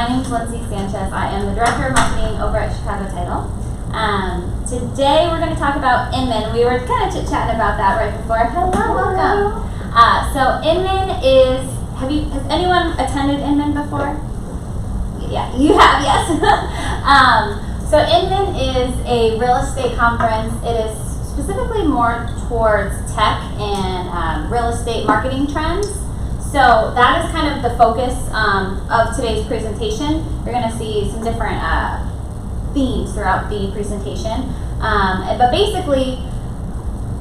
My name is Lindsay Sanchez. I am the Director of Marketing over at Chicago Title. Today we're going to talk about Inman. We were kind of chit-chatting about that right before. Hello, welcome. So Inman is, has anyone attended Inman before? Yeah, you have, yes. So Inman is a real estate conference. It is specifically more towards tech and real estate marketing trends. So that is kind of the focus of today's presentation. You're going to see some different themes throughout the presentation. But basically,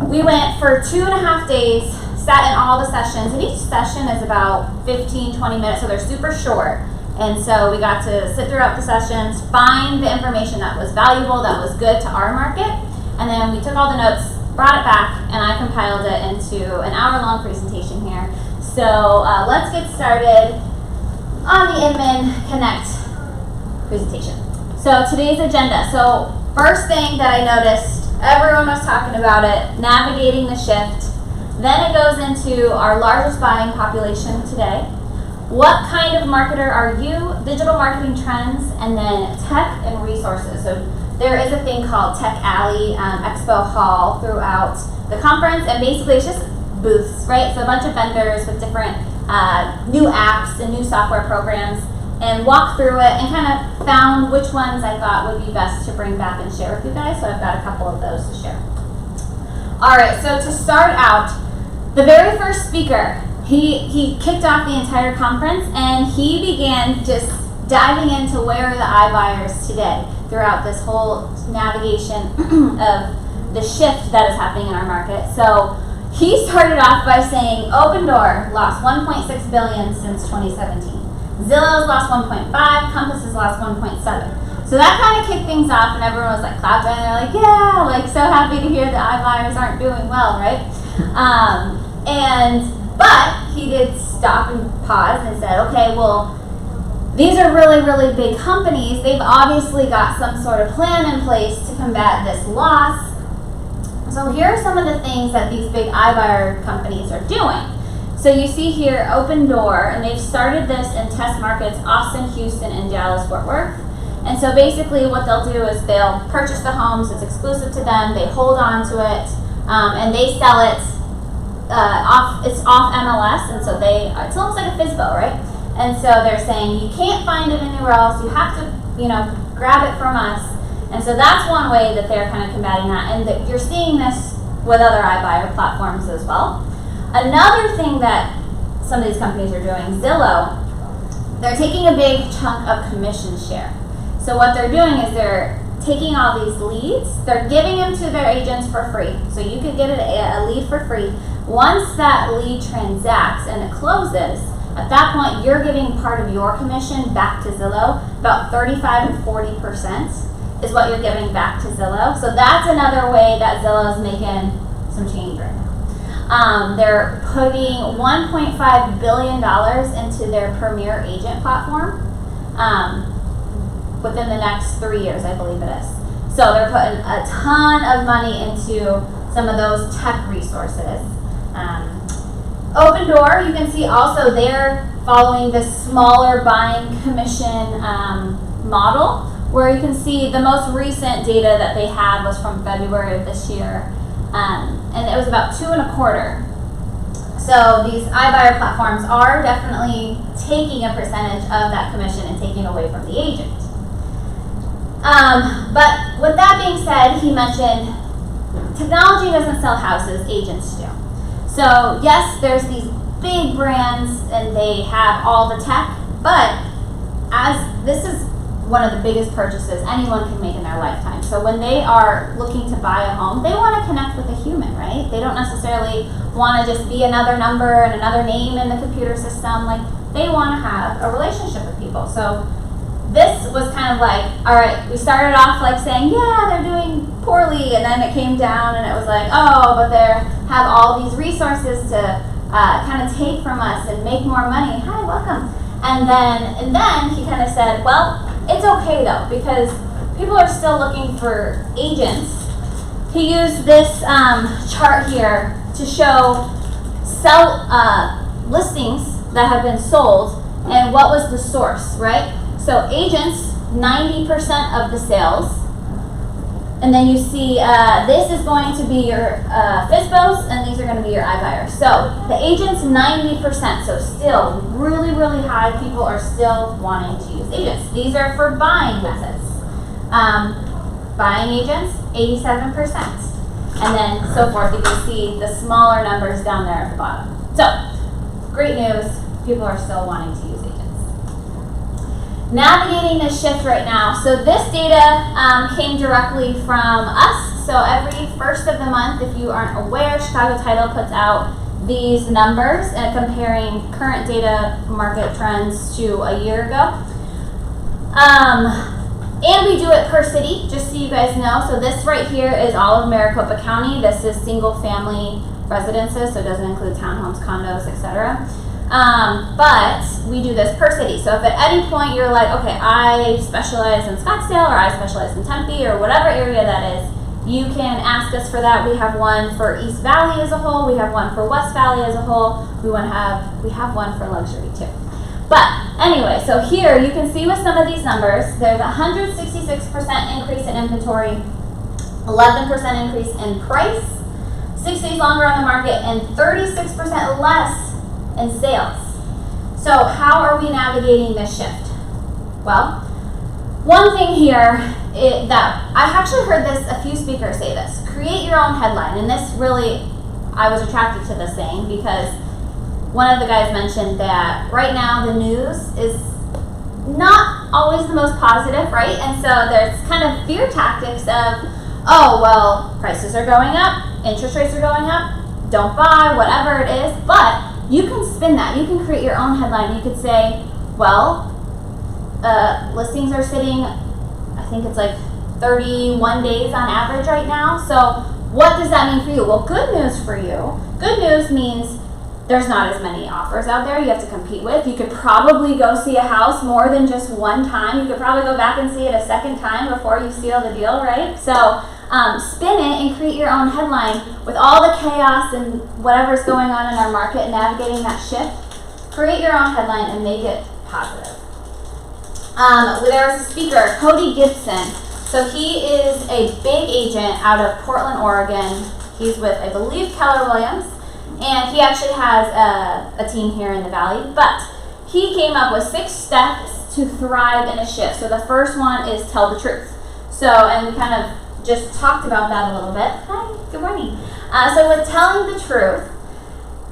we went for 2.5 days, sat in all the sessions, and each session is about 15-20 minutes, so they're super short. And so we got to sit throughout the sessions, find the information that was valuable, that was good to our market, and then we took all the notes, brought it back, and I compiled it into an hour-long presentation here. So let's get started on the Inman Connect presentation. So today's agenda. So first thing that I noticed, everyone was talking about it, navigating the shift. Then it goes into our largest buying population today. What kind of marketer are you? Digital marketing trends, and then tech and resources. So there is a thing called Tech Alley, Expo Hall throughout the conference, and basically it's just booths, right? So a bunch of vendors with different new apps and new software programs, and walked through it and kind of found which ones I thought would be best to bring back and share with you guys. So I've got a couple of those to share. All right, so to start out, the very first speaker, he kicked off the entire conference, and he began just diving into where are the iBuyers today throughout this whole navigation of the shift that is happening in our market. So he started off by saying Opendoor lost $1.6 billion since 2017. Zillow's lost 1.5, Compass has lost 1.7. So that kind of kicked things off, and everyone was like clapping, and they're like, yeah, like so happy to hear the iBuyers aren't doing well, right? But he did stop and pause and said, okay, well, these are really, really big companies. They've obviously got some sort of plan in place to combat this loss. So here are some of the things that these big iBuyer companies are doing. So you see here Opendoor, and they've started this in test markets, Austin, Houston, and Dallas, Fort Worth. And so basically what they'll do is they'll purchase the homes, it's exclusive to them, they hold on to it, and they sell it it's off MLS, and so it's almost like a FSBO, right? And so they're saying you can't find it anywhere else, you have to, grab it from us. And so that's one way that they're kind of combating that, and that you're seeing this with other iBuyer platforms as well. Another thing that some of these companies are doing, Zillow, they're taking a big chunk of commission share. So what they're doing is they're taking all these leads, they're giving them to their agents for free. So you could get a lead for free. Once that lead transacts and it closes, at that point you're giving part of your commission back to Zillow. About 35 to 40% is what you're giving back to Zillow. So that's another way that Zillow is making some change right now. They're putting $1.5 billion into their Premier Agent platform within the next 3 years, I believe it is. So they're putting a ton of money into some of those tech resources. Opendoor, you can see also they're following this smaller buying commission model, where you can see the most recent data that they had was from February of this year, and it was about 2.25. So these iBuyer platforms are definitely taking a percentage of that commission and taking away from the agent. But with that being said, he mentioned technology doesn't sell houses, agents do. So yes, there's these big brands and they have all the tech, but as this is one of the biggest purchases anyone can make in their lifetime. So when they are looking to buy a home, they want to connect with a human, right? They don't necessarily want to just be another number and another name in the computer system. Like, they want to have a relationship with people. So this was kind of like, all right, we started off like saying, yeah, they're doing poorly, and then it came down and it was like, oh, but they have all these resources to kind of take from us and make more money. Hi, welcome. And then he kind of said, well, it's okay though, because people are still looking for agents. He used this chart here to show listings that have been sold and what was the source, right? So agents, 90% of the sales. And then you see this is going to be your FSBOs, and these are going to be your iBuyers. So the agents, 90%. So still really, really high. People are still wanting to use agents. These are for buying methods. Buying agents, 87%. And then so forth. You can see the smaller numbers down there at the bottom. So great news. People are still wanting to use agents. Navigating this shift right now. So this data came directly from us. So every first of the month, if you aren't aware, Chicago Title puts out these numbers comparing current data market trends to a year ago. And we do it per city, just so you guys know. So this right here is all of Maricopa County. This is single family residences, so it doesn't include townhomes, condos, etc. But we do this per city. So if at any point you're like, okay, I specialize in Scottsdale, or I specialize in Tempe, or whatever area that is, you can ask us for that. We have one for East Valley as a whole. We have one for West Valley as a whole. We have one for luxury too. But anyway, so here you can see with some of these numbers, there's a 166% increase in inventory, 11% increase in price, 6 days longer on the market, and 36% less in sales. So how are we navigating this shift? Well, one thing here that I've actually heard this, a few speakers say this, create your own headline. And this really, I was attracted to this saying because one of the guys mentioned that right now the news is not always the most positive, right? And so there's kind of fear tactics of, oh, well, prices are going up, interest rates are going up, don't buy, whatever it is. But you can spin that. You can create your own headline. You could say, well, listings are sitting, I think it's like 31 days on average right now. So what does that mean for you? Well, good news for you. Good news means there's not as many offers out there you have to compete with. You could probably go see a house more than just one time. You could probably go back and see it a second time before you seal the deal, right? So spin it and create your own headline with all the chaos and whatever's going on in our market and navigating that shift. Create your own headline and make it positive. There was a speaker, Cody Gibson. So he is a big agent out of Portland, Oregon. He's with, I believe, Keller Williams. And he actually has a team here in the Valley. But he came up with 6 steps to thrive in a shift. So the first one is tell the truth. So, and we kind of just talked about that a little bit. Hi, good morning. So with telling the truth,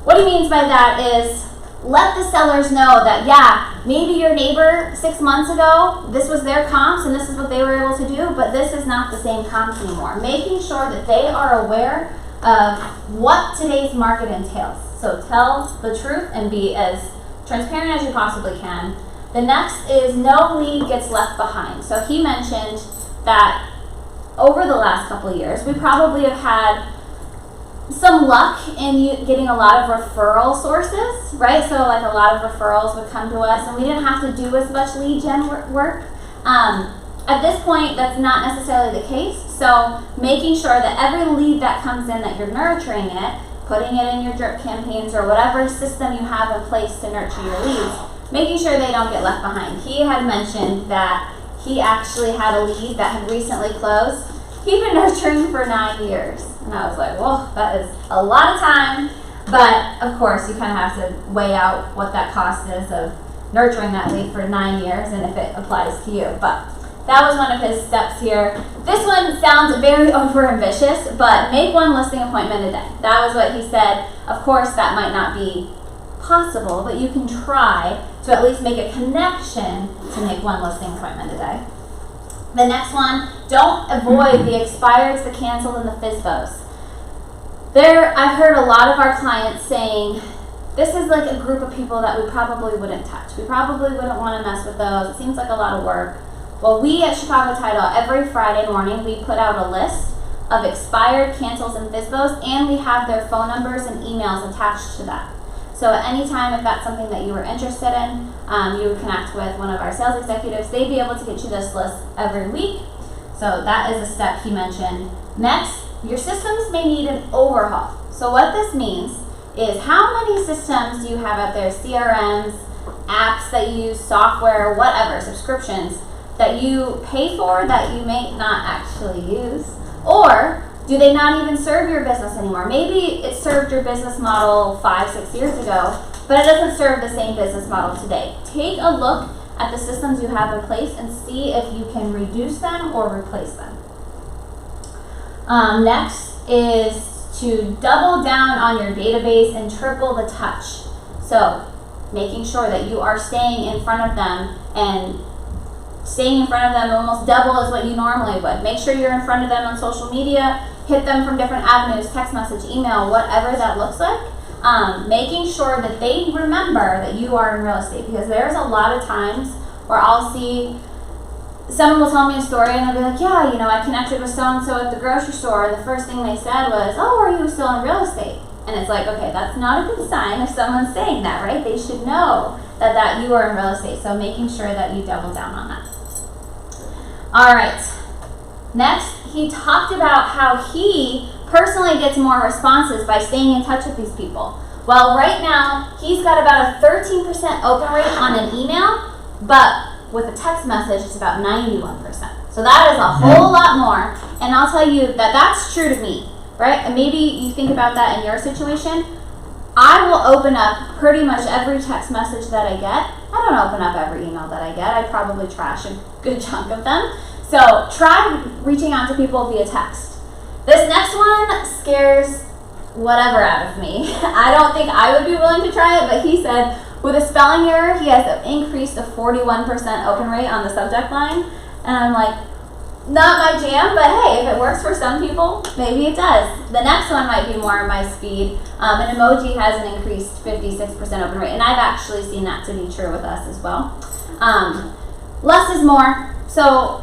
what he means by that is let the sellers know that, yeah, maybe your neighbor 6 months ago, this was their comps and this is what they were able to do, but this is not the same comps anymore. Making sure that they are aware of what today's market entails. So tell the truth and be as transparent as you possibly can. The next is no lead gets left behind. So he mentioned that over the last couple of years, we probably have had some luck in getting a lot of referral sources, right? So like a lot of referrals would come to us and we didn't have to do as much lead gen work. At this point, that's not necessarily the case. So making sure that every lead that comes in, that you're nurturing it, putting it in your drip campaigns or whatever system you have in place to nurture your leads, making sure they don't get left behind. He had mentioned that he actually had a lead that had recently closed. He'd been nurturing for 9 years. And I was like, whoa, that is a lot of time. But of course, you kind of have to weigh out what that cost is of nurturing that lead for 9 years and if it applies to you. But that was one of his steps here. This one sounds very over-ambitious, but make 1 listing appointment a day. That was what he said. Of course, that might not be possible, but you can try to at least make a connection to make 1 listing appointment a day. The next one, don't avoid the expireds, the canceled, and the FSBOs. I've heard a lot of our clients saying, this is like a group of people that we probably wouldn't touch. We probably wouldn't want to mess with those. It seems like a lot of work. Well, we at Chicago Title, every Friday morning, we put out a list of expired, cancels, and FSBOs, and we have their phone numbers and emails attached to that. So at any time, if that's something that you were interested in, you would connect with one of our sales executives. They'd be able to get you this list every week. So that is a step he mentioned. Next, your systems may need an overhaul. So what this means is how many systems do you have out there, CRMs, apps that you use, software, whatever, subscriptions that you pay for that you may not actually use? Or do they not even serve your business anymore? Maybe it served your business model 5-6 years ago, but it doesn't serve the same business model today. Take a look at the systems you have in place and see if you can reduce them or replace them. Next is to double down on your database and triple the touch. So making sure that you are staying in front of them, and staying in front of them almost double as what you normally would. Make sure you're in front of them on social media, hit them from different avenues, text message, email, whatever that looks like. Making sure that they remember that you are in real estate, because there's a lot of times where I'll see someone will tell me a story and they'll be like, yeah, you know, I connected with so-and-so at the grocery store, and the first thing they said was, oh, are you still in real estate? And it's like, okay, that's not a good sign if someone's saying that, right? They should know that you are in real estate. So making sure that you double down on that. All right. Next, he talked about how he personally gets more responses by staying in touch with these people. Well, right now, he's got about a 13% open rate on an email, but with a text message, it's about 91%. So that is a whole lot more. And I'll tell you that that's true to me, right? And maybe you think about that in your situation. I will open up pretty much every text message that I get. I don't open up every email that I get. I probably trash a good chunk of them. So try reaching out to people via text. This next one scares whatever out of me. I don't think I would be willing to try it, but he said with a spelling error, he has an increase of 41% open rate on the subject line. And I'm like, not my jam, but hey, if it works for some people, maybe it does. The next one might be more my speed. An emoji has an increased 56% open rate, and I've actually seen that to be true with us as well. Less is more. So,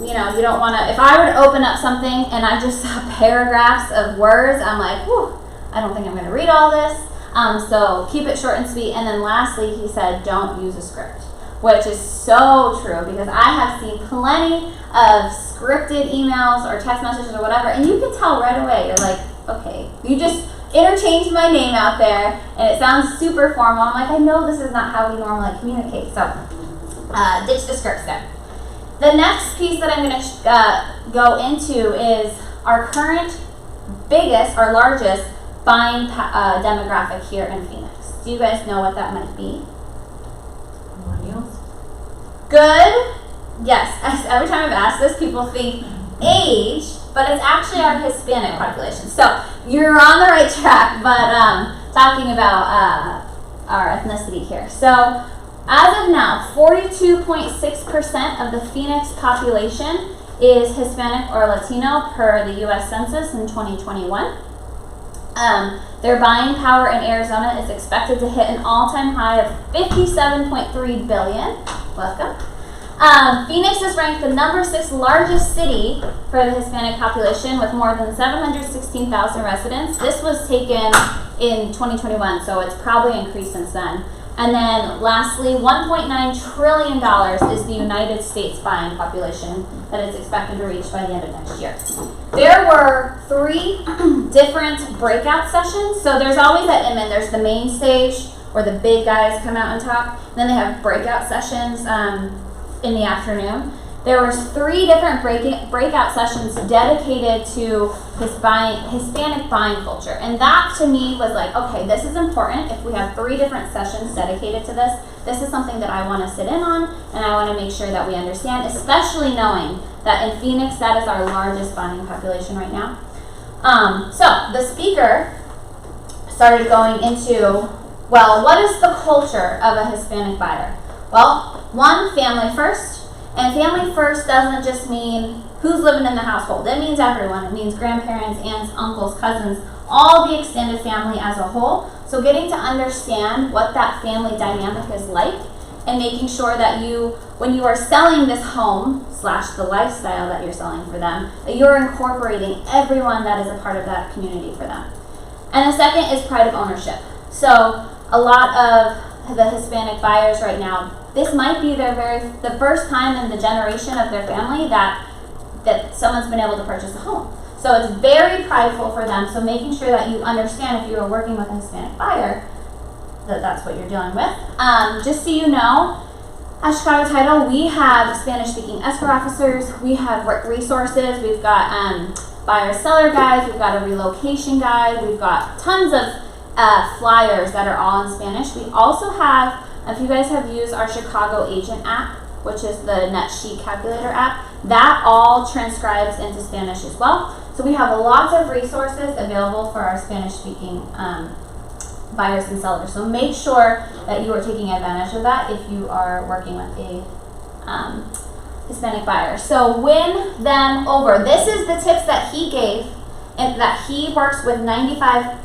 you know, you don't want to, if I were to open up something and I just saw paragraphs of words, I'm like, whew, I don't think I'm going to read all this. So keep it short and sweet. And then lastly, he said, don't use a script, which is so true, because I have seen plenty of scripted emails or text messages or whatever, and you can tell right away. You're like, okay, you just interchanged my name out there, and it sounds super formal. I'm like, I know this is not how we normally communicate. So ditch the scripts there. The next piece that I'm going to go into is our current biggest, our largest buying demographic here in Phoenix. Do you guys know what that might be? Millennials? Good. Yes. Every time I've asked this, people think age, but it's actually our Hispanic population. So you're on the right track, but talking about our ethnicity here. So as of now, 42.6% of the Phoenix population is Hispanic or Latino per the U.S. Census in 2021. Their buying power in Arizona is expected to hit an all-time high of $57.3 billion. Welcome. Phoenix is ranked the number 6 largest city for the Hispanic population with more than 716,000 residents. This was taken in 2021, so it's probably increased since then. And then lastly, $1.9 trillion is the United States buying population that is expected to reach by the end of next year. There were 3 different breakout sessions. So there's always at Inman, there's the main stage where the big guys come out and talk. And then they have breakout sessions in the afternoon. There was 3 different breakout sessions dedicated to Hispanic buying culture. And that to me was like, okay, this is important. If we have 3 different sessions dedicated to this, this is something that I want to sit in on, and I want to make sure that we understand, especially knowing that in Phoenix, that is our largest buying population right now. So the speaker started going into, well, what is the culture of a Hispanic buyer? Well, 1, family first. And family first doesn't just mean who's living in the household. It means everyone. It means grandparents, aunts, uncles, cousins, all the extended family as a whole. So getting to understand what that family dynamic is like, and making sure that you, when you are selling this home / the lifestyle that you're selling for them, that you're incorporating everyone that is a part of that community for them. And the second is pride of ownership. So a lot of the Hispanic buyers right now, this might be the first time in the generation of their family that someone's been able to purchase a home. So it's very prideful for them. So making sure that you understand, if you are working with a Hispanic buyer, that that's what you're dealing with. Just so you know, at Chicago Title, we have Spanish-speaking escrow officers, we have resources, we've got buyer-seller guides, we've got a relocation guide, we've got tons of flyers that are all in Spanish. We also have, if you guys have used our Chicago Agent app, which is the net sheet calculator app, that all transcribes into Spanish as well. So we have lots of resources available for our Spanish-speaking buyers and sellers. So make sure that you are taking advantage of that if you are working with a Hispanic buyer. So win them over. This is the tips that he gave, and that he works with 95%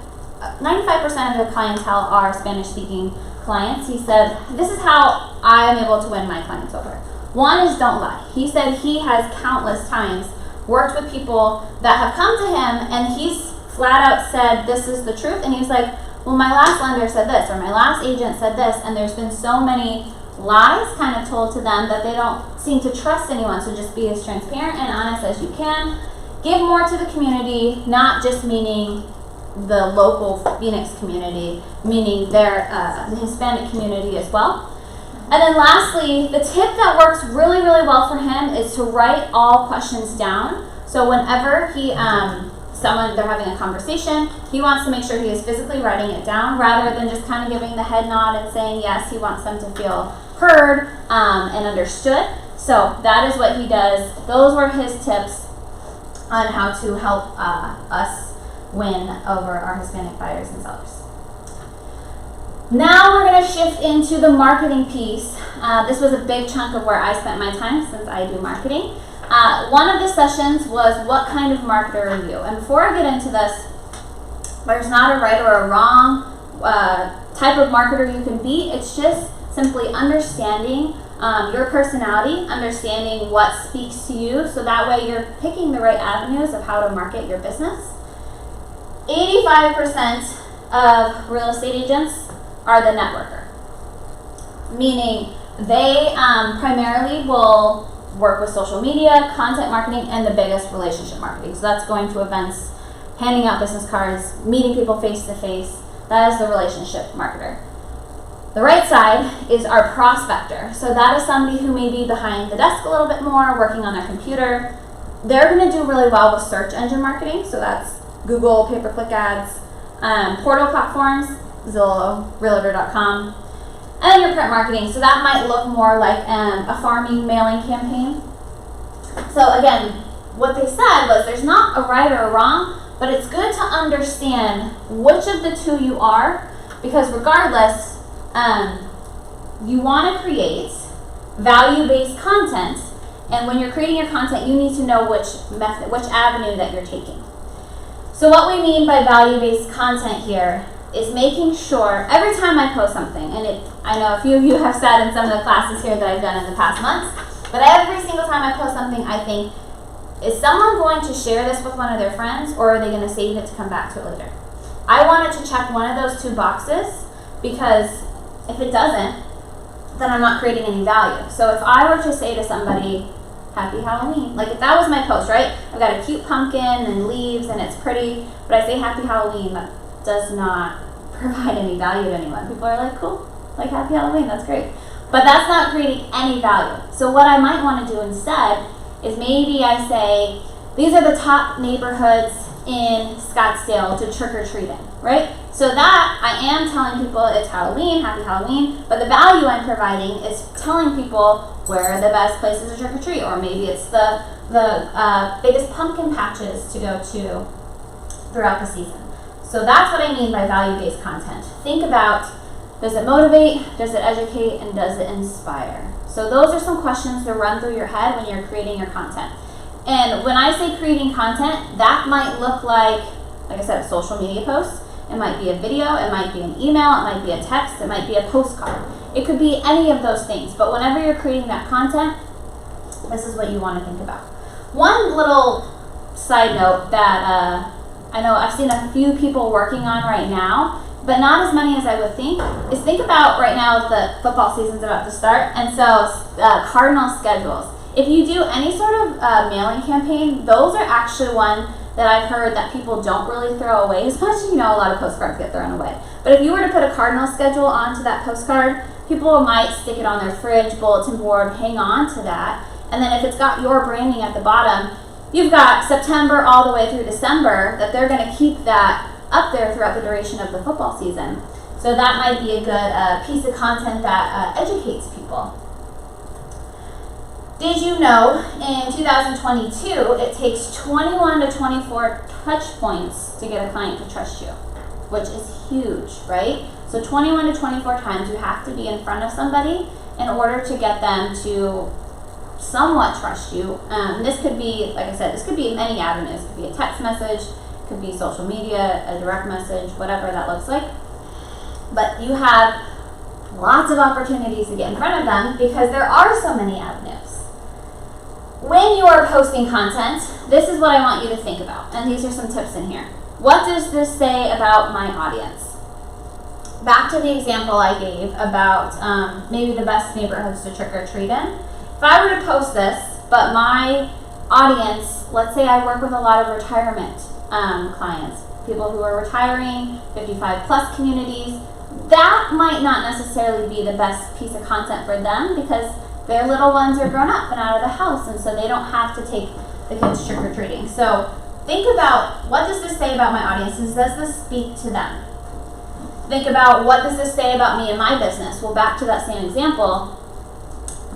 of the clientele are Spanish-speaking clients. He said, this is how I am able to win my clients over. One is don't lie. He said he has countless times worked with people that have come to him and he's flat out said this is the truth, and he's like, well, my last lender said this, or my last agent said this, and there's been so many lies kind of told to them that they don't seem to trust anyone. So just be as transparent and honest as you can. Give more to the community, not just meaning the local Phoenix community, meaning their the Hispanic community as well. And then lastly, the tip that works really, really well for him is to write all questions down. So whenever they're having a conversation, he wants to make sure he is physically writing it down rather than just kind of giving the head nod and saying yes. He wants them to feel heard and understood. So that is what he does. Those were his tips on how to help us win over our Hispanic buyers and sellers. Now we're going to shift into the marketing piece. This was a big chunk of where I spent my time since I do marketing. One of the sessions was what kind of marketer are you? And before I get into this, there's not a right or a wrong type of marketer you can be. It's just simply understanding your personality, understanding what speaks to you, so that way you're picking the right avenues of how to market your business. 85% of real estate agents are the networker, meaning they primarily will work with social media, content marketing, and the biggest relationship marketing. So that's going to events, handing out business cards, meeting people face to face. That is the relationship marketer. The right side is our prospector. So that is somebody who may be behind the desk a little bit more, working on their computer. They're going to do really well with search engine marketing. So that's Google, pay-per-click ads, portal platforms, Zillow, Realtor.com, and then your print marketing. So that might look more like a farming mailing campaign. So again, what they said was there's not a right or a wrong, but it's good to understand which of the two you are, because regardless, you want to create value-based content, and when you're creating your content, you need to know which method, which avenue that you're taking. So what we mean by value-based content here is making sure every time I post something, and I know a few of you have sat in some of the classes here that I've done in the past months, but every single time I post something, I think, is someone going to share this with one of their friends, or are they going to save it to come back to it later? I wanted to check one of those two boxes, because if it doesn't, then I'm not creating any value. So if I were to say to somebody, Happy Halloween, like if that was my post, right? I've got a cute pumpkin and leaves and it's pretty, but I say Happy Halloween, that does not provide any value to anyone. People are like, cool, like Happy Halloween, that's great. But that's not creating any value. So what I might want to do instead is maybe I say, these are the top neighborhoods in Scottsdale to trick-or-treat in, right? So that I am telling people it's Halloween, Happy Halloween, but the value I'm providing is telling people where are the best places to trick-or-treat, or maybe it's the biggest pumpkin patches to go to throughout the season. So that's what I mean by value-based content. Think about, does it motivate, does it educate, and does it inspire? So those are some questions to run through your head when you're creating your content. And when I say creating content, that might look like I said, a social media post. It might be a video, it might be an email, it might be a text, it might be a postcard. It could be any of those things. But whenever you're creating that content, this is what you want to think about. One little side note that I know I've seen a few people working on right now, but not as many as I would think, is think about right now the football season's about to start, and so Cardinal Schedules. If you do any sort of mailing campaign, those are actually one that I've heard that people don't really throw away as much. A lot of postcards get thrown away. But if you were to put a Cardinal schedule onto that postcard, people might stick it on their fridge, bulletin board, hang on to that. And then if it's got your branding at the bottom, you've got September all the way through December that they're going to keep that up there throughout the duration of the football season. So that might be a good piece of content that educates people. Did you know in 2022 it takes 21 to 24 touch points to get a client to trust you, which is huge, right? So 21 to 24 times you have to be in front of somebody in order to get them to somewhat trust you. This could be, like I said, this could be many avenues. It could be a text message, it could be social media, a direct message, whatever that looks like. But you have lots of opportunities to get in front of them because there are so many avenues. When you are posting content, this is what I want you to think about. And these are some tips in here. What does this say about my audience? Back to the example I gave about maybe the best neighborhoods to trick or treat in. If I were to post this, but my audience, let's say I work with a lot of retirement clients, people who are retiring, 55 plus communities, that might not necessarily be the best piece of content for them because their little ones are grown up and out of the house, and so they don't have to take the kids trick-or-treating. So think about, what does this say about my audience? Does this speak to them? Think about, what does this say about me and my business? Well, back to that same example.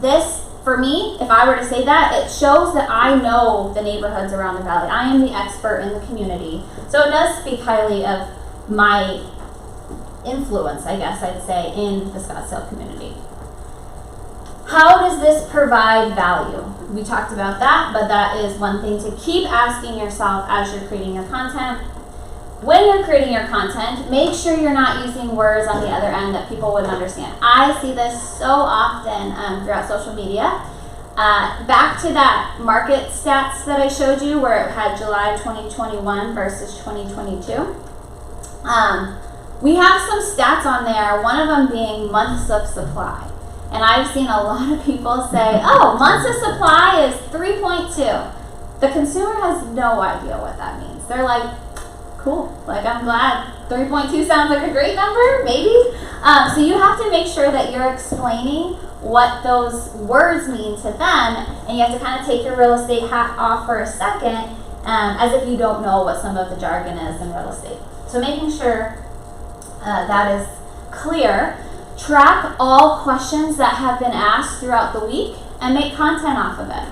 This, for me, if I were to say that, it shows that I know the neighborhoods around the valley. I am the expert in the community. So it does speak highly of my influence, I guess I'd say, in the Scottsdale community. How does this provide value? We talked about that, but that is one thing to keep asking yourself as you're creating your content. When you're creating your content, make sure you're not using words on the other end that people wouldn't understand. I see this so often throughout social media. Back to that market stats that I showed you where it had July 2021 versus 2022. We have some stats on there, one of them being months of supply. And I've seen a lot of people say, oh, months of supply is 3.2. The consumer has no idea what that means. They're like, cool, like I'm glad. 3.2 sounds like a great number, maybe. So you have to make sure that you're explaining what those words mean to them, and you have to kind of take your real estate hat off for a second, as if you don't know what some of the jargon is in real estate. So making sure that is clear. Track all questions that have been asked throughout the week and make content off of it.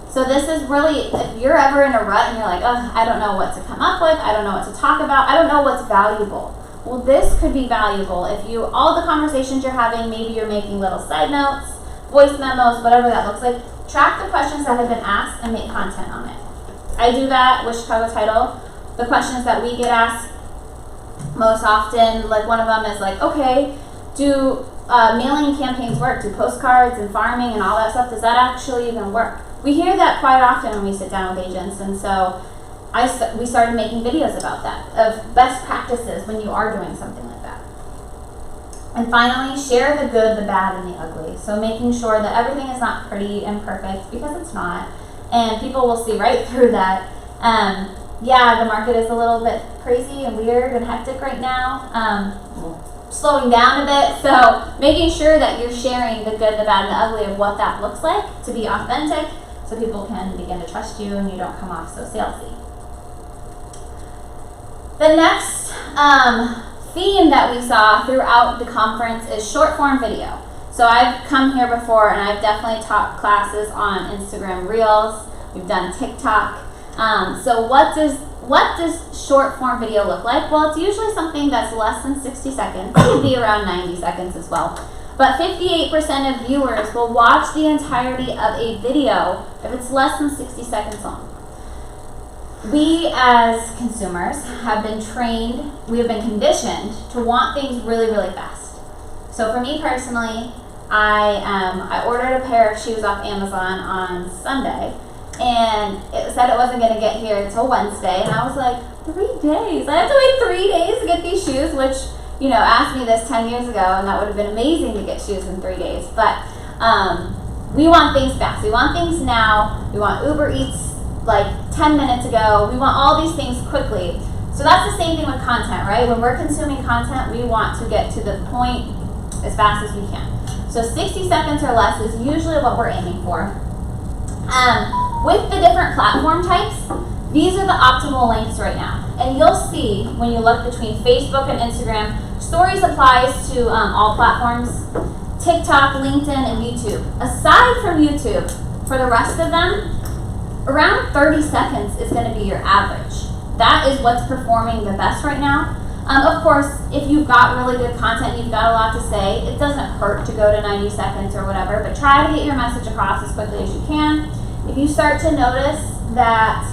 So this is really, if you're ever in a rut and you're like, oh, I don't know what to come up with, I don't know what to talk about, I don't know what's valuable. Well, this could be valuable if you, all the conversations you're having, maybe you're making little side notes, voice memos, whatever that looks like, track the questions that have been asked and make content on it. I do that with Chicago Title. The questions that we get asked most often, like one of them is like, okay, do mailing campaigns work? Do postcards and farming and all that stuff, does that actually even work? We hear that quite often when we sit down with agents, and so we started making videos about that, of best practices when you are doing something like that. And finally, share the good, the bad, and the ugly. So making sure that everything is not pretty and perfect, because it's not, and people will see right through that. Yeah, the market is a little bit crazy and weird and hectic right now. Slowing down a bit, so making sure that you're sharing the good, the bad, and the ugly of what that looks like to be authentic, so people can begin to trust you and you don't come off so salesy. The next theme that we saw throughout the conference is short form video. So I've come here before and I've definitely taught classes on Instagram Reels. We've done TikTok. So what does short form video look like? Well, it's usually something that's less than 60 seconds. It can be around 90 seconds as well. But 58% of viewers will watch the entirety of a video if it's less than 60 seconds long. We as consumers have been trained, we have been conditioned to want things really, really fast. So for me personally, I ordered a pair of shoes off Amazon on Sunday, and it said it wasn't going to get here until Wednesday, and I was like, 3 days? I have to wait 3 days to get these shoes, which, you know, asked me this 10 years ago, and that would have been amazing to get shoes in 3 days. But we want things fast. We want things now. We want Uber Eats like 10 minutes ago. We want all these things quickly. So that's the same thing with content, right? When we're consuming content, we want to get to the point as fast as we can. So 60 seconds or less is usually what we're aiming for. With the different platform types, these are the optimal lengths right now. And you'll see when you look between Facebook and Instagram, Stories applies to all platforms, TikTok, LinkedIn, and YouTube. Aside from YouTube, for the rest of them, around 30 seconds is going to be your average. That is what's performing the best right now. Of course, if you've got really good content, you've got a lot to say, it doesn't hurt to go to 90 seconds or whatever, but try to get your message across as quickly as you can. If you start to notice that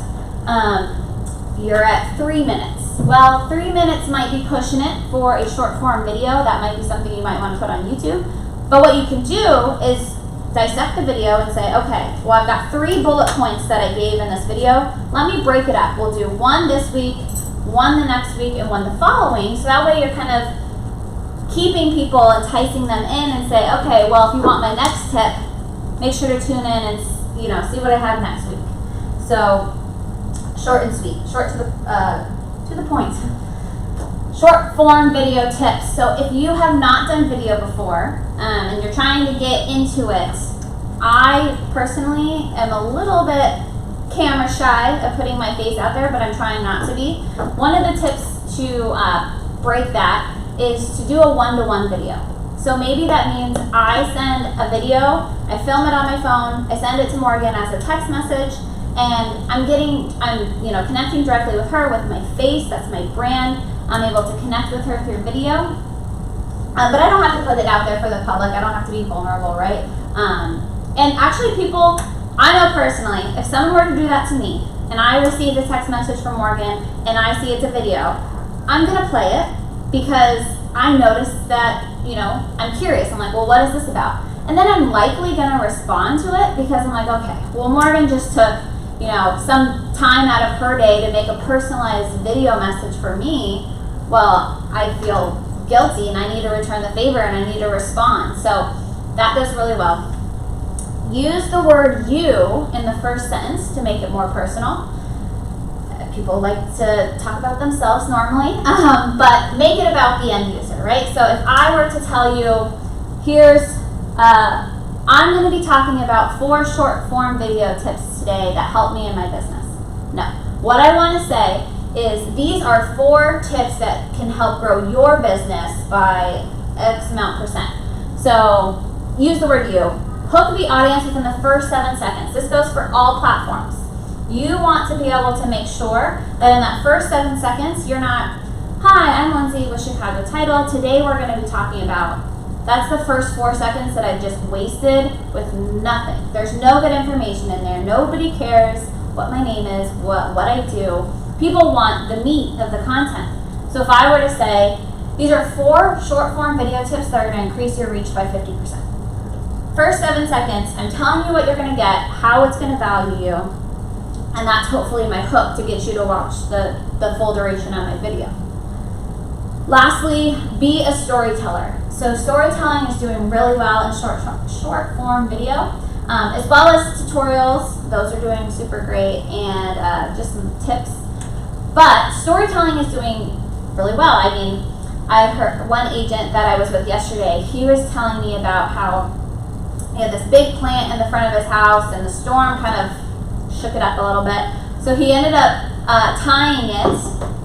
you're at 3 minutes, well, 3 minutes might be pushing it for a short form video. That might be something you might want to put on YouTube. But what you can do is dissect the video and say, okay, well, I've got 3 bullet points that I gave in this video. Let me break it up. We'll do 1 this week, 1 the next week, and 1 the following. So that way you're kind of keeping people, enticing them in and say, okay, well, if you want my next tip, make sure to tune in and see what I have next week. So short and sweet, short to the point. Short form video tips. So if you have not done video before and you're trying to get into it, I personally am a little bit camera shy of putting my face out there, but I'm trying not to be. One of the tips to break that is to do a one-to-one video. So maybe that means I send a video, I film it on my phone, I send it to Morgan as a text message, and I'm connecting directly with her with my face. That's my brand. I'm able to connect with her through video. But I don't have to put it out there for the public. I don't have to be vulnerable, right? And actually people, I know personally, if someone were to do that to me, and I received a text message from Morgan, and I see it's a video, I'm gonna play it because I noticed that, I'm curious. I'm like, well, what is this about? And then I'm likely gonna respond to it because I'm like, okay, well, Morgan just took, some time out of her day to make a personalized video message for me. Well, I feel guilty and I need to return the favor and I need to respond. So that does really well. Use the word you in the first sentence to make it more personal. People like to talk about themselves normally, but make it about the end user, right? So if I were to tell you, I'm going to be talking about 4 short form video tips today that help me in my business. No. What I want to say is these are 4 tips that can help grow your business by X amount percent. So use the word you. Hook the audience within the first 7 seconds. This goes for all platforms. You want to be able to make sure that in that first 7 seconds, you're not, hi, I'm Lindsay with Chicago Title. Today we're going to be talking about. That's the first 4 seconds that I just wasted with nothing. There's no good information in there. Nobody cares what my name is, what I do. People want the meat of the content. So if I were to say, these are 4 short form video tips that are going to increase your reach by 50%. First 7 seconds, I'm telling you what you're going to get, how it's going to value you, and that's hopefully my hook to get you to watch the full duration of my video. Lastly, be a storyteller. So storytelling is doing really well in short form video, as well as tutorials. Those are doing super great, and just some tips. But storytelling is doing really well. I mean, I heard one agent that I was with yesterday, he was telling me about how he had this big plant in the front of his house, and the storm kind of shook it up a little bit. So he ended up tying it,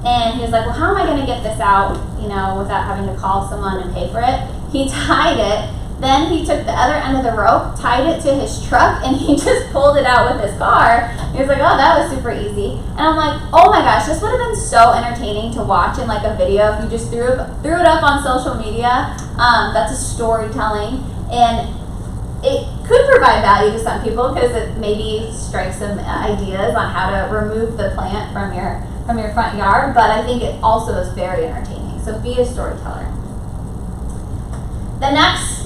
and he was like, well, how am I going to get this out, without having to call someone and pay for it? He tied it, then he took the other end of the rope, tied it to his truck, and he just pulled it out with his car. He was like, oh, that was super easy. And I'm like, oh my gosh, this would have been so entertaining to watch in like a video if you just threw it up on social media. That's a storytelling, and it could provide value to some people because it maybe strikes some ideas on how to remove the plant from your front yard, but I think it also is very entertaining. So be a storyteller. The next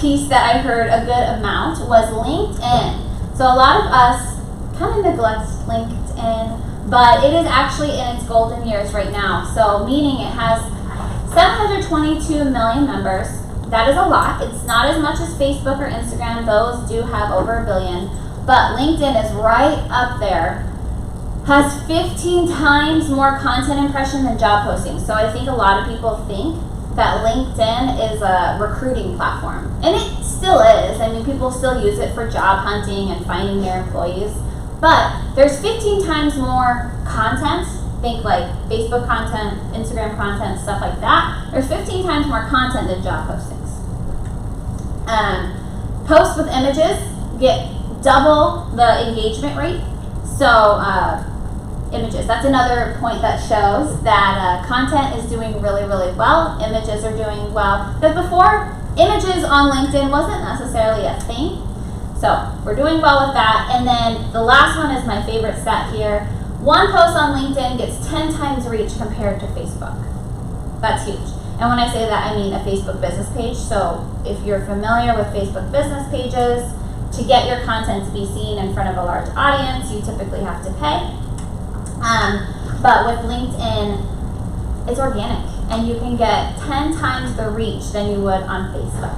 piece that I heard a good amount was LinkedIn. So a lot of us kind of neglect LinkedIn, but it is actually in its golden years right now. So meaning it has 722 million members. That is a lot. It's not as much as Facebook or Instagram. Those do have over 1 billion. but LinkedIn is right up there. Has 15 times more content impression than job postings. So I think a lot of people think that LinkedIn is a recruiting platform. And it still is. I mean, people still use it for job hunting and finding their employees. But there's 15 times more content. Think like Facebook content, Instagram content, stuff like that. There's 15 times more content than job postings. Posts with images get double the engagement rate. So images, that's another point that shows that content is doing really, really well. Images are doing well. Because before, images on LinkedIn wasn't necessarily a thing. So we're doing well with that. And then the last one is my favorite stat here. One post on LinkedIn gets 10 times reach compared to Facebook. That's huge. And when I say that, I mean a Facebook business page. So if you're familiar with Facebook business pages, to get your content to be seen in front of a large audience, you typically have to pay. But with LinkedIn, it's organic, and you can get 10 times the reach than you would on Facebook.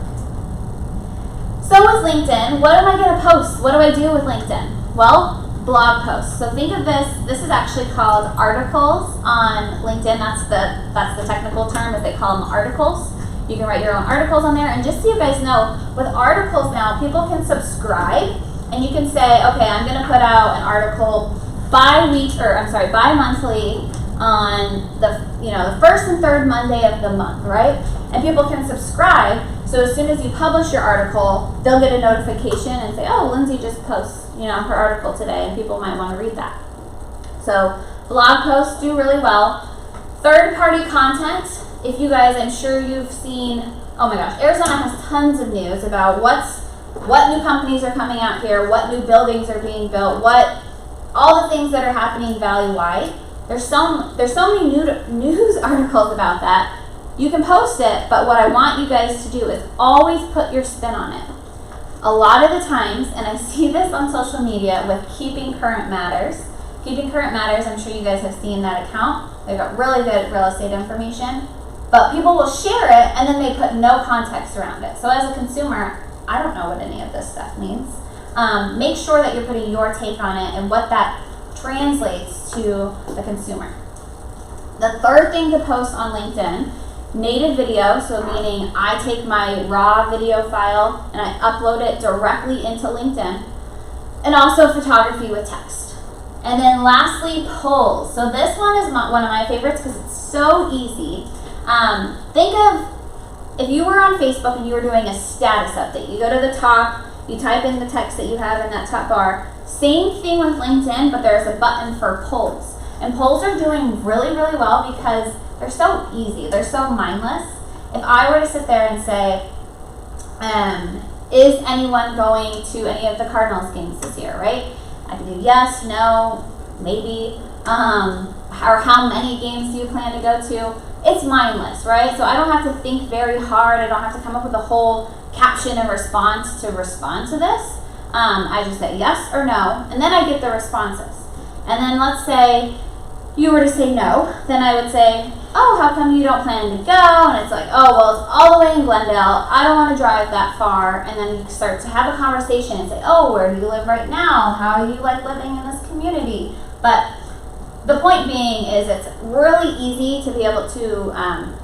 So with LinkedIn, what am I going to post? What do I do with LinkedIn? Well, blog posts. So think of this is actually called articles on LinkedIn. That's the technical term, is they call them articles. You can write your own articles on there. And just so you guys know, with articles now, people can subscribe, and you can say, okay, I'm going to put out an article bi-monthly on the first and third Monday of the month, right? And people can subscribe, so as soon as you publish your article, they'll get a notification and say, oh, Lindsay just posts, her article today, and people might want to read that. So blog posts do really well. Third-party content, if you guys, I'm sure you've seen, oh my gosh, Arizona has tons of news about what new companies are coming out here, what new buildings are being built, all the things that are happening valley-wide. There's so many news articles about that. You can post it, but what I want you guys to do is always put your spin on it. A lot of the times, and I see this on social media with Keeping Current Matters. Keeping Current Matters, I'm sure you guys have seen that account. They've got really good real estate information. But people will share it, and then they put no context around it. So as a consumer, I don't know what any of this stuff means. Make sure that you're putting your take on it and what that translates to the consumer. The third thing to post on LinkedIn, native video, so meaning I take my raw video file and I upload it directly into LinkedIn, and also photography with text. And then lastly, polls. So this one is one of my favorites because it's so easy. Think of if you were on Facebook and you were doing a status update. You go to the top, you type in the text that you have in that top bar. Same thing with LinkedIn, but there's a button for polls. And polls are doing really, really well because they're so easy. They're so mindless. If I were to sit there and say, is anyone going to any of the Cardinals games this year, right? I can do yes, no, maybe, or how many games do you plan to go to? It's mindless, right? So I don't have to think very hard. I don't have to come up with a whole caption and response to respond to this. I just say yes or no, and then I get the responses. And then let's say you were to say no, then I would say, oh, how come you don't plan to go? And it's like, oh, well, it's all the way in Glendale. I don't want to drive that far. And then you start to have a conversation and say, oh, where do you live right now? How are you living in this community? But the point being is it's really easy to be able to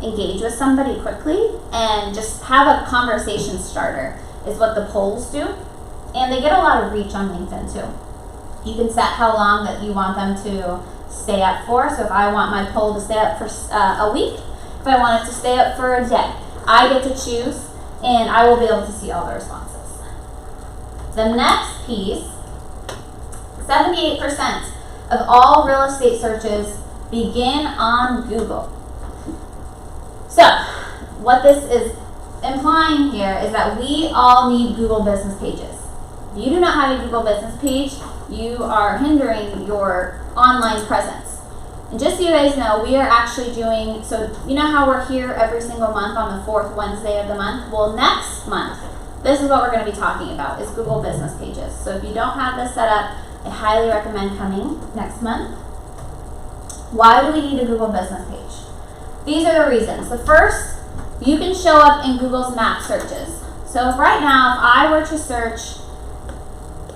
engage with somebody quickly and just have a conversation starter is what the polls do. And they get a lot of reach on LinkedIn too. You can set how long that you want them to stay up for. So if I want my poll to stay up for a week, if I want it to stay up for a day, I get to choose and I will be able to see all the responses. The next piece, 78% of all real estate searches begin on Google. So what this is implying here is that we all need Google business pages. If you do not have a Google business page, you are hindering your online presence. And just so you guys know, we are actually doing, so you know how we're here every single month on the 4th Wednesday of the month? Well, next month, this is what we're going to be talking about, is Google business pages. So if you don't have this set up, I highly recommend coming next month. Why do we need a Google business page? These are the reasons. The first, you can show up in Google's map searches. So right now, if I were to search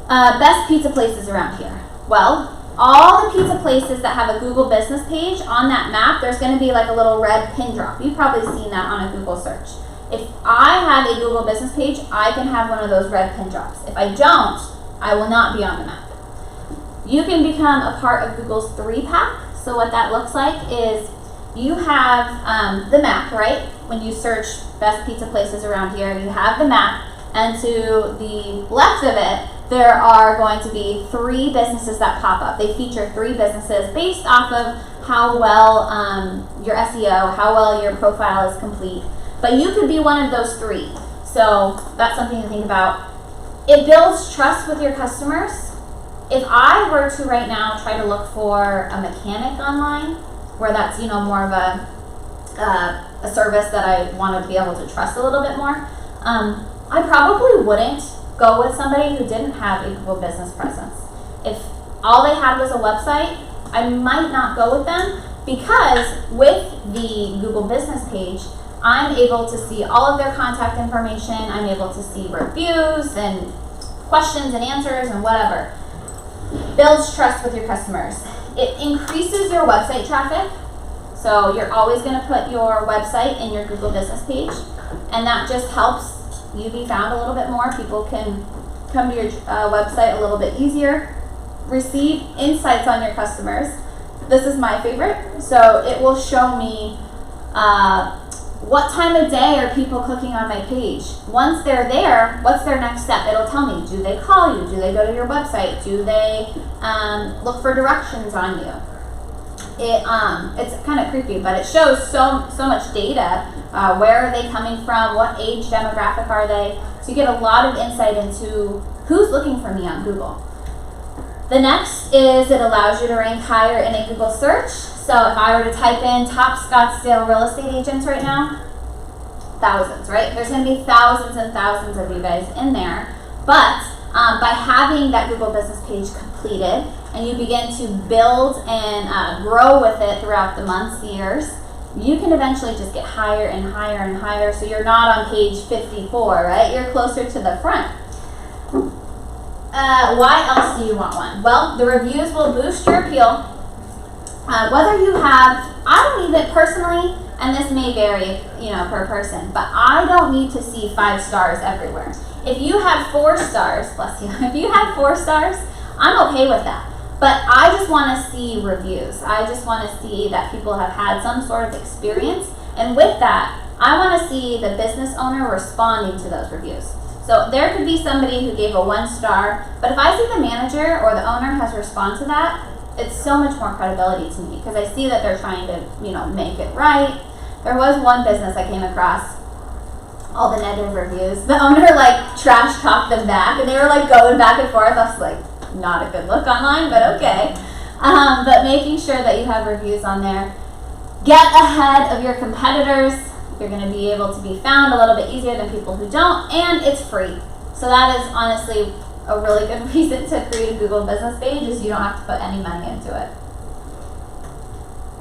Best pizza places around here. Well, all the pizza places that have a Google business page, on that map, there's going to be like a little red pin drop. You've probably seen that on a Google search. If I have a Google business page, I can have one of those red pin drops. If I don't, I will not be on the map. You can become a part of Google's 3-pack. So what that looks like is you have the map, right? When you search best pizza places around here, you have the map, and to the left of it, there are going to be 3 businesses that pop up. They feature 3 businesses based off of how well your SEO, how well your profile is complete. But you could be one of those 3. So that's something to think about. It builds trust with your customers. If I were to right now try to look for a mechanic online, where that's, you know, more of a service that I want to be able to trust a little bit more, I probably wouldn't go with somebody who didn't have a Google business presence. If all they had was a website, I might not go with them, because with the Google business page, I'm able to see all of their contact information. I'm able to see reviews and questions and answers and whatever. Builds trust with your customers. It increases your website traffic. So you're always going to put your website in your Google business page, and that just helps you be found a little bit more. People can come to your website a little bit easier, receive insights on your customers. This is my favorite. So it will show me what time of day are people clicking on my page. Once they're there, what's their next step? It'll tell me, do they call you? Do they go to your website? Do they look for directions on you? It's kind of creepy, but it shows so much data. Where are they coming from? What age demographic are they? So you get a lot of insight into who's looking for me on Google. The next is it allows you to rank higher in a Google search. So if I were to type in top Scottsdale real estate agents right now, thousands, right? There's going to be thousands and thousands of you guys in there. But by having that Google business page completed, and you begin to build and grow with it throughout the months, years, you can eventually just get higher and higher and higher. So you're not on page 54, right? You're closer to the front. Why else do you want one? Well, the reviews will boost your appeal. Whether you have, I don't even personally, and this may vary, you know, per person, but I don't need to see 5 stars everywhere. If you have 4 stars, bless you, if you have 4 stars, I'm okay with that. But I just want to see reviews. I just want to see that people have had some sort of experience. And with that, I want to see the business owner responding to those reviews. So there could be somebody who gave a 1 star, but if I see the manager or the owner has responded to that, it's so much more credibility to me, because I see that they're trying to, you know, make it right. There was one business I came across, all the negative reviews. The owner like trash talked them back, and they were like going back and forth. I was like, not a good look online, but okay. But making sure that you have reviews on there. Get ahead of your competitors. You're going to be able to be found a little bit easier than people who don't, and it's free. So that is honestly a really good reason to create a Google business page, is you don't have to put any money into it.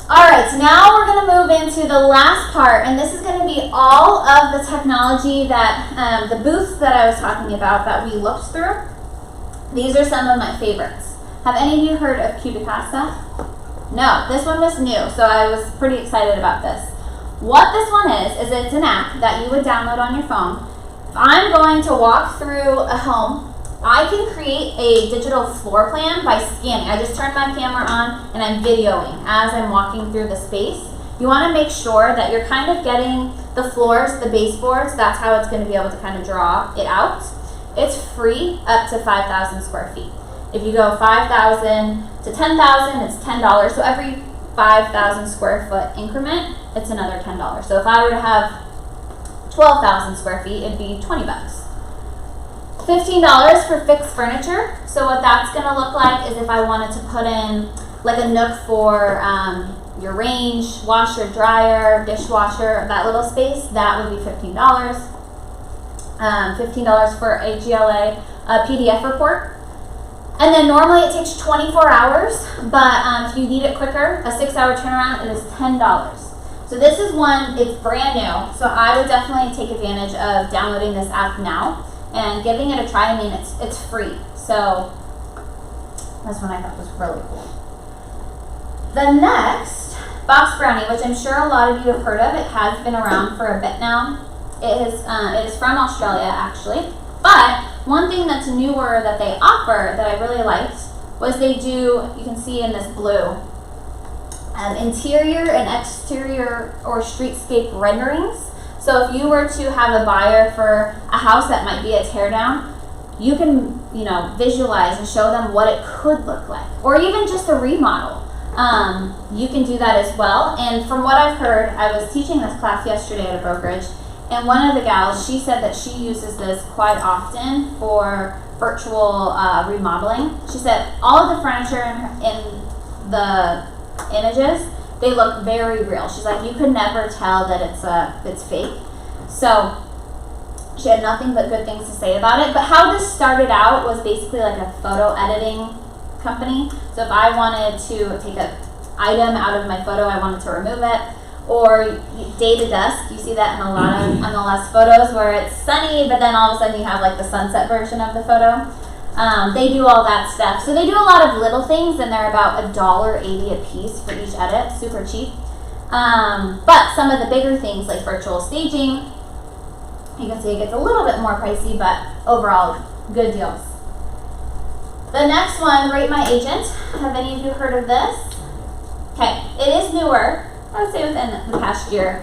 Alright, so now we're going to move into the last part, and this is going to be all of the technology that, the booths that I was talking about that we looked through. These are some of my favorites. Have any of you heard of Cutie Pasta? No, this one was new, so I was pretty excited about this. What this one is it's an app that you would download on your phone. If I'm going to walk through a home, I can create a digital floor plan by scanning. I just turn my camera on and I'm videoing as I'm walking through the space. You want to make sure that you're kind of getting the floors, the baseboards. That's how it's going to be able to kind of draw it out. It's free up to 5,000 square feet. If you go 5,000 to 10,000, it's $10. So every 5,000 square foot increment, it's another $10. So if I were to have 12,000 square feet, it'd be $20. $15 for fixed furniture. So what that's going to look like is if I wanted to put in like a nook for your range, washer, dryer, dishwasher, that little space, that would be $15. $15 for a GLA PDF report. And then normally it takes 24 hours, but if you need it quicker, a 6-hour turnaround, it is $10. So this is one, it's brand new, so I would definitely take advantage of downloading this app now. and giving it a try. I mean, it's free. So that's one I thought was really cool. The next, Box Brownie, which I'm sure a lot of you have heard of. It has been around for a bit now. It is from Australia, actually. But one thing that's newer that they offer that I really liked was they do, you can see in this blue, interior and exterior or streetscape renderings. So if you were to have a buyer for a house that might be a tear down, you can, visualize and show them what it could look like, or even just a remodel. You can do that as well. And from what I've heard, I was teaching this class yesterday at a brokerage, and one of the gals, she said that she uses this quite often for virtual remodeling. She said all of the furniture in the images, they look very real. She's like, you could never tell that it's fake. So she had nothing but good things to say about it. But how this started out was basically like a photo editing company. So if I wanted to take an item out of my photo, I wanted to remove it, or day to dusk, you see that in a lot of MLS photos where it's sunny, but then all of a sudden you have like the sunset version of the photo. They do all that stuff. So they do a lot of little things, and they're about $1.80 a piece for each edit, super cheap. But some of the bigger things like virtual staging, you can see it gets a little bit more pricey, but overall, good deals. The next one, Rate My Agent. Have any of you heard of this? Okay, it is newer, I would say within the past year.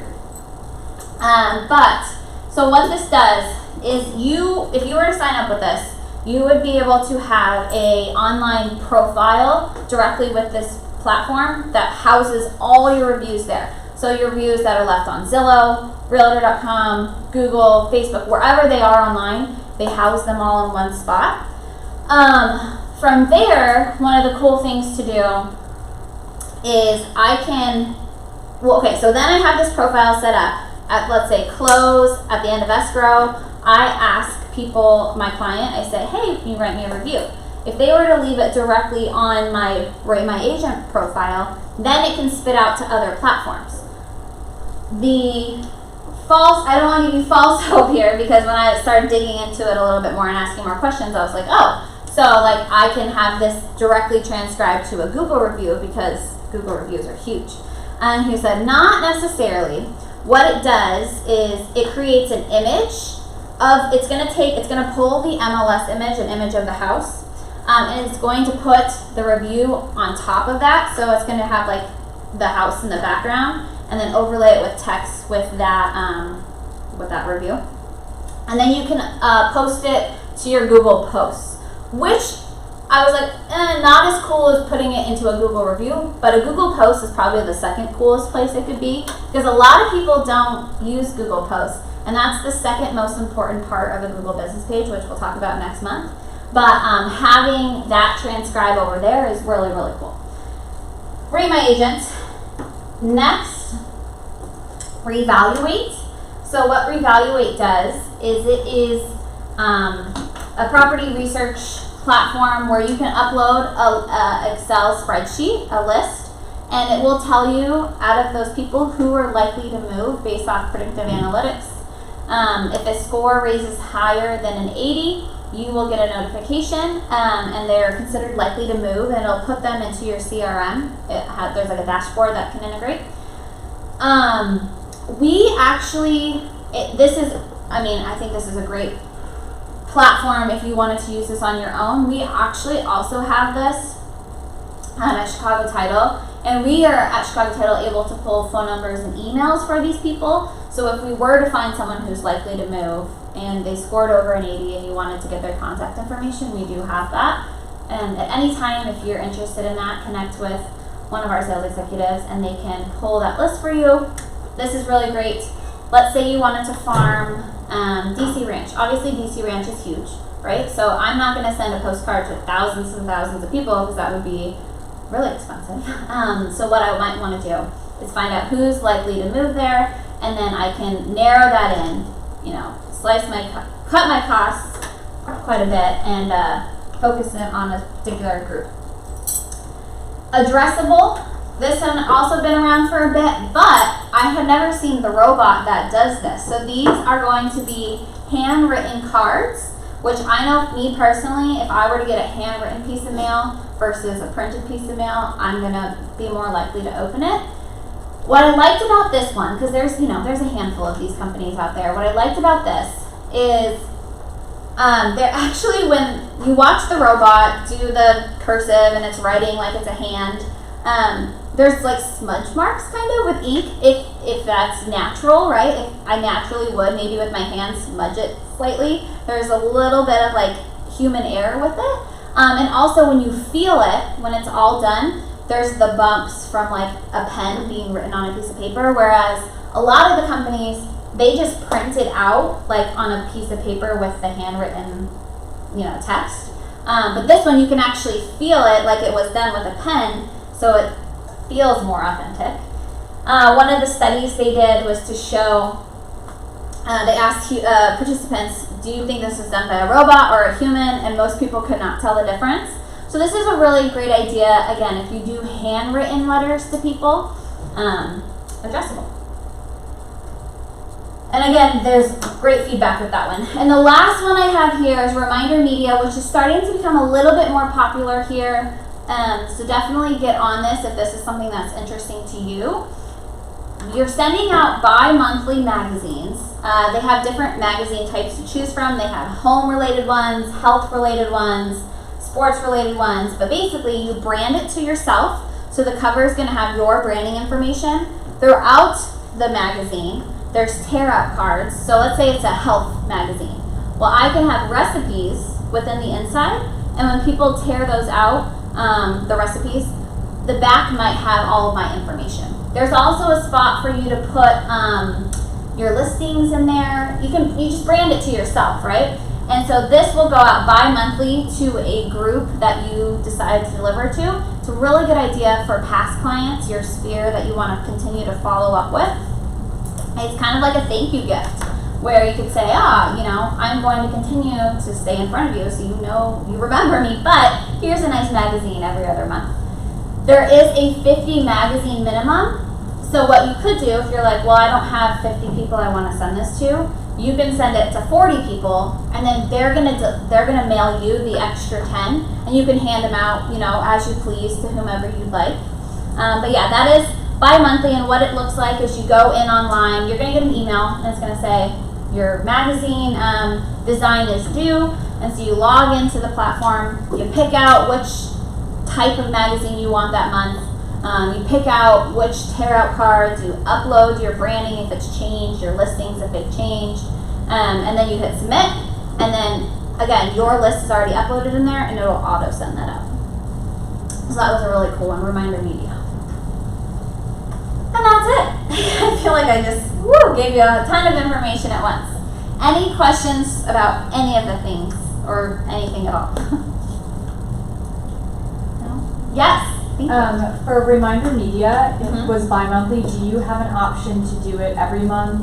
So what this does is if you were to sign up with this, you would be able to have a online profile directly with this platform that houses all your reviews there. So your reviews that are left on Zillow, Realtor.com, Google, Facebook, wherever they are online, they house them all in one spot. From there, one of the cool things to do is so then I have this profile set up at, let's say, close, at the end of escrow. I ask people, my client, I say, hey, can you write me a review? If they were to leave it directly on my Rate My Agent profile, then it can spit out to other platforms. I don't want to give you false hope here, because when I started digging into it a little bit more and asking more questions, I was like, so like I can have this directly transcribed to a Google review, because Google reviews are huge. And he said, not necessarily. What it does is it creates an image of, it's going to pull the MLS image, an image of the house, and it's going to put the review on top of that. So it's going to have like the house in the background, and then overlay it with text with that review. And then you can post it to your Google posts, which I was like, not as cool as putting it into a Google review, but a Google post is probably the second coolest place it could be, because a lot of people don't use Google posts, and that's the second most important part of a Google business page, which we'll talk about next month. But having that transcribe over there is really, really cool. Rate My Agent. Next, Revaluate. So what Revaluate does is it is a property research platform where you can upload a Excel spreadsheet, a list, and it will tell you out of those people who are likely to move based off predictive analytics. If a score raises higher than an 80, you will get a notification, and they're considered likely to move, and it'll put them into your CRM. There's like a dashboard that can integrate. I think this is a great platform if you wanted to use this on your own. We actually also have this at Chicago Title, and we are at Chicago Title able to pull phone numbers and emails for these people. So if we were to find someone who's likely to move and they scored over an 80 and you wanted to get their contact information, we do have that. And at any time, if you're interested in that, connect with one of our sales executives and they can pull that list for you. This is really great. Let's say you wanted to farm DC Ranch. Obviously, DC Ranch is huge, right? So I'm not going to send a postcard to thousands and thousands of people, because that would be really expensive. So what I might want to do is find out who's likely to move there, and then I can narrow that in, cut my costs quite a bit, and focus it on a particular group. Addressable. This one also been around for a bit, but I have never seen the robot that does this. So these are going to be handwritten cards which I know me personally, if I were to get a handwritten piece of mail versus a printed piece of mail, I'm gonna be more likely to open it. What I liked about this one, because there's a handful of these companies out there. What I liked about this is they're actually, when you watch the robot do the cursive and it's writing like it's a hand, there's like smudge marks kind of with ink, if that's natural, right? If I naturally would, maybe with my hands, smudge it slightly. There's a little bit of like human error with it. And also when you feel it, when it's all done, there's the bumps from like a pen being written on a piece of paper, whereas a lot of the companies, they just print it out like on a piece of paper with the handwritten, text. But this one you can actually feel it like it was done with a pen, so it feels more authentic. One of the studies they did was to show, they asked participants, do you think this was done by a robot or a human? And most people could not tell the difference. So this is a really great idea, again, if you do handwritten letters to people, addressable. And again, there's great feedback with that one. And the last one I have here is reminder media, which is starting to become a little bit more popular here. So definitely get on this if this is something that's interesting to you. You're sending out bi-monthly magazines. They have different magazine types to choose from. They have home-related ones, health-related ones, sports-related ones. But basically, you brand it to yourself. So the cover is going to have your branding information. Throughout the magazine, there's tear-out cards. So let's say it's a health magazine. Well, I can have recipes within the inside. And when people tear those out, the recipes, the back might have all of my information. There's also a spot for you to put your listings in there. You just brand it to yourself, right? And so this will go out bi-monthly to a group that you decide to deliver to. It's a really good idea for past clients, your sphere that you want to continue to follow up with. It's kind of like a thank you gift, where you could say, I'm going to continue to stay in front of you so you remember me, but here's a nice magazine every other month. There is a 50 magazine minimum. So what you could do, if you're like, well, I don't have 50 people I want to send this to, you can send it to 40 people, and then they're gonna mail you the extra 10, and you can hand them out, as you please to whomever you'd like. But yeah, that is bi-monthly, and what it looks like is you go in online, you're gonna get an email, and it's gonna say your magazine design is due, and so you log into the platform, you pick out which type of magazine you want that month. You pick out which tear-out cards, you upload your branding if it's changed, your listings if they've changed, and then you hit submit, and then, again, your list is already uploaded in there, and it'll auto-send that out. So that was a really cool one, reminder media. And that's it. I feel like I just gave you a ton of information at once. Any questions about any of the things, or anything at all? No? Yes? For reminder media, it was bi-monthly. Do you have an option to do it every month?